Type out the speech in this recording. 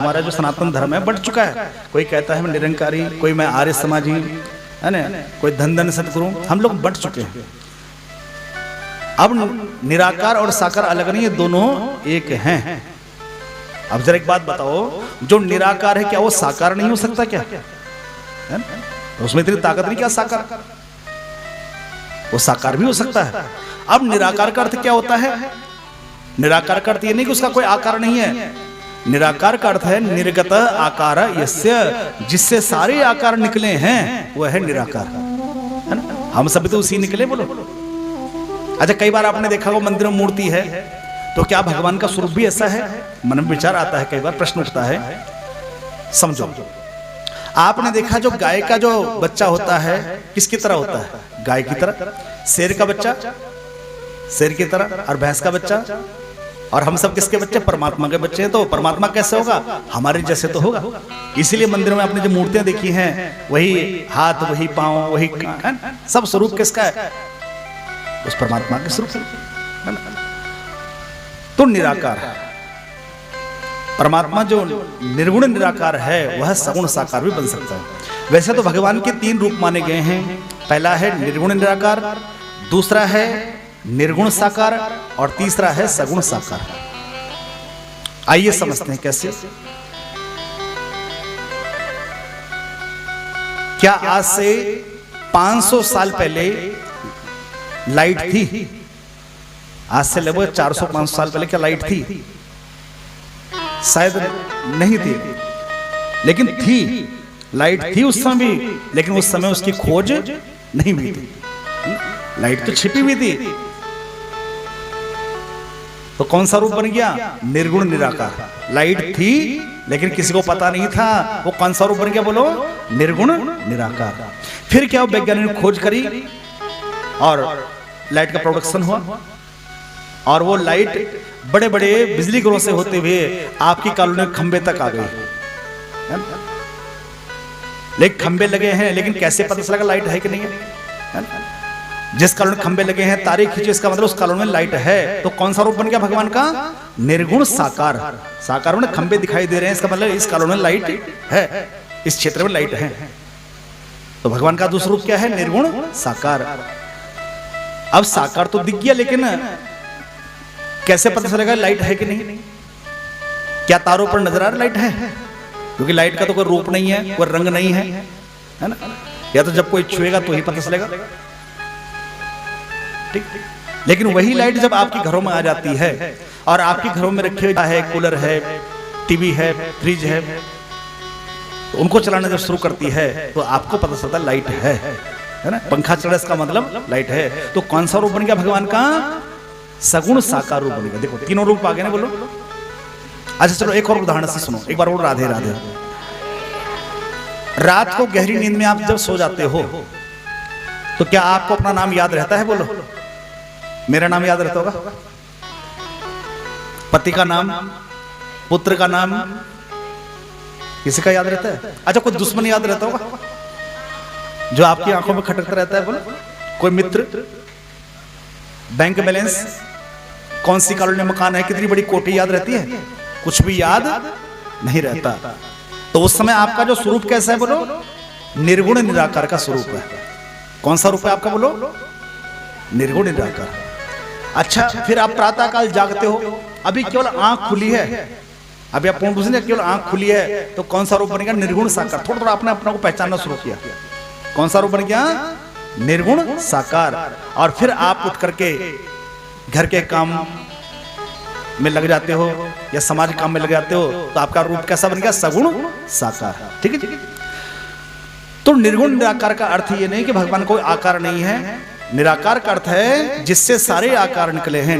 हमारा जो सनातन धर्म है बढ़ चुका है। कोई कहता है मैं निरंकारी, कोई मैं आर्य समाजी, है ना, कोई धन धन सतगुरु, हम लोग बढ़ चुके हैं। अब निराकार और साकार अलग नहीं है, दोनों एक हैं। अब जरा एक बात बताओ, जो निराकार है क्या वो साकार नहीं हो सकता क्या? है ना? उसमें इतनी ताकत नहीं क्या साकार, वो साकार भी हो सकता है। अब निराकार का अर्थ क्या होता है? निराकार का अर्थ ये नहीं कि उसका कोई आकार नहीं है। निराकार का अर्थ है निर्गत आकार यस्य, जिससे सारे आकार निकले हैं वह है निराकार, है ना? हम सब तो उसी निकले, बोलो। अच्छा, कई बार आपने देखा वो मंदिर में मूर्ति है, तो क्या भगवान का स्वरूप भी ऐसा है? मन में विचार आता है, कई बार प्रश्न उठता है। समझो, आपने देखा जो गाय का जो बच्चा होता है किसकी तरह होता है? गाय की तरह। शेर का बच्चा शेर की तरह, और भैंस का बच्चा, और हम सब किसके बच्चे? परमात्मा के बच्चे हैं। तो परमात्मा कैसे होगा? हमारे जैसे तो होगा। इसीलिए मंदिर में आपने जो मूर्तियां देखी हैं, वही हाथ, वही पांव, वही सब स्वरूप किसका है? उस परमात्मा के स्वरूप है ना? तो निराकार परमात्मा जो निर्गुण निराकार है वह सगुण साकार भी बन सकता है। वैसे तो भगवान के 3 रूप माने गए हैं। पहला है निर्गुण निराकार, दूसरा है निर्गुण साकार, और तीसरा है सगुण साकार। आइए समझते हैं कैसे। क्या आज से 500 साल पहले लाइट थी? आज से लगभग 400-500 साल पहले क्या लाइट थी? शायद नहीं थी, लेकिन थी, लाइट थी उस समय भी, लेकिन उस समय उसकी खोज नहीं हुई थी। लाइट तो छिपी हुई थी। तो कौन सा रूप बन गया? निर्गुण निराकार। लाइट थी लेकिन किसी को पता नहीं था, वो कौन सा रूप बन गया? बोलो, निर्गुण निराकार। फिर क्या वैज्ञानिक ने खोज करी और लाइट का प्रोडक्शन हुआ, और वो लाइट बड़े बड़े बिजली घरों से होते हुए आपकी कॉलोनी के खंबे तक आ गई। लेकिन खंबे लगे हैं, लेकिन कैसे पता चला लाइट है कि नहीं है? जिस कॉलोनी में खंबे लगे हैं, तारे खींचे, इसका मतलब उस कॉलोनी में लाइट है। तो कौन सा रूप बन गया भगवान का? निर्गुण साकार। साकार में खंबे दिखाई दे रहे हैं, इसका मतलब इस कॉलोनी में लाइट है, इस क्षेत्र में लाइट है। तो भगवान का दूसरा रूप क्या है? निर्गुण साकार। अब साकार तो दिख गया, लेकिन कैसे पता चलेगा लाइट है कि नहीं? क्या तारों पर नजर आ रहा लाइट है? क्योंकि लाइट का तो कोई रूप नहीं है, कोई रंग नहीं है, है ना? या तो जब कोई छुएगा तो ही पता चलेगा, ठीक। लेकिन वही लाइट जब आपके घरों में आ जाती है, और आपके घरों में रखे है कूलर है, टीवी है, फ्रिज है, तो उनको चलाना जब शुरू करती है तो आपको पता चलता लाइट है ना? पंखा चला, इसका मतलब लाइट है। तो कौन सा रूप बन गया भगवान का? सगुण साकार रूप बन गया। देखो, तीनों रूप आ गए ना, बोलो। अच्छा चलो एक और उदाहरण से सुनो, एक बार बोलो राधे राधे। रात को गहरी नींद में आप जब सो जाते हो तो क्या आपको अपना नाम याद रहता है? बोलो, मेरा नाम याद रहता होगा, पति का नाम, पुत्र का नाम, किसी का याद रहता है? अच्छा, कोई दुश्मन याद रहता होगा जो आपकी आंखों में खटकता रहता है? बोलो, कोई मित्र, बैंक बैलेंस, कौन सी कॉलोनी में मकान है, कितनी बड़ी कोठी याद रहती है? कुछ भी याद नहीं रहता। तो उस समय आपका जो स्वरूप कैसा है? बोलो, निर्गुण निराकार का स्वरूप है। कौन सा रूप है आपका? बोलो, निर्गुण निराकार। अच्छा, फिर आप प्रातः काल जागते हो, अभी केवल आंख खुली है, अभी आप पूछने केवल आंख खुली है, तो कौन सा रूप बनेगा? निर्गुण साकार। थोड़ा थोड़ा आपने अपना को पहचानना शुरू किया। कौन सा रूप बन गया? निर्गुण साकार। और फिर आप उठ करके घर के काम में लग जाते हो या समाज काम में लग जाते हो, तो आपका रूप कैसा बन गया? सगुण साकार। ठीक है। तो निर्गुण निराकार का अर्थ ये नहीं कि भगवान कोई आकार नहीं है। निराकार का अर्थ है जिससे सारे आकार निकले हैं।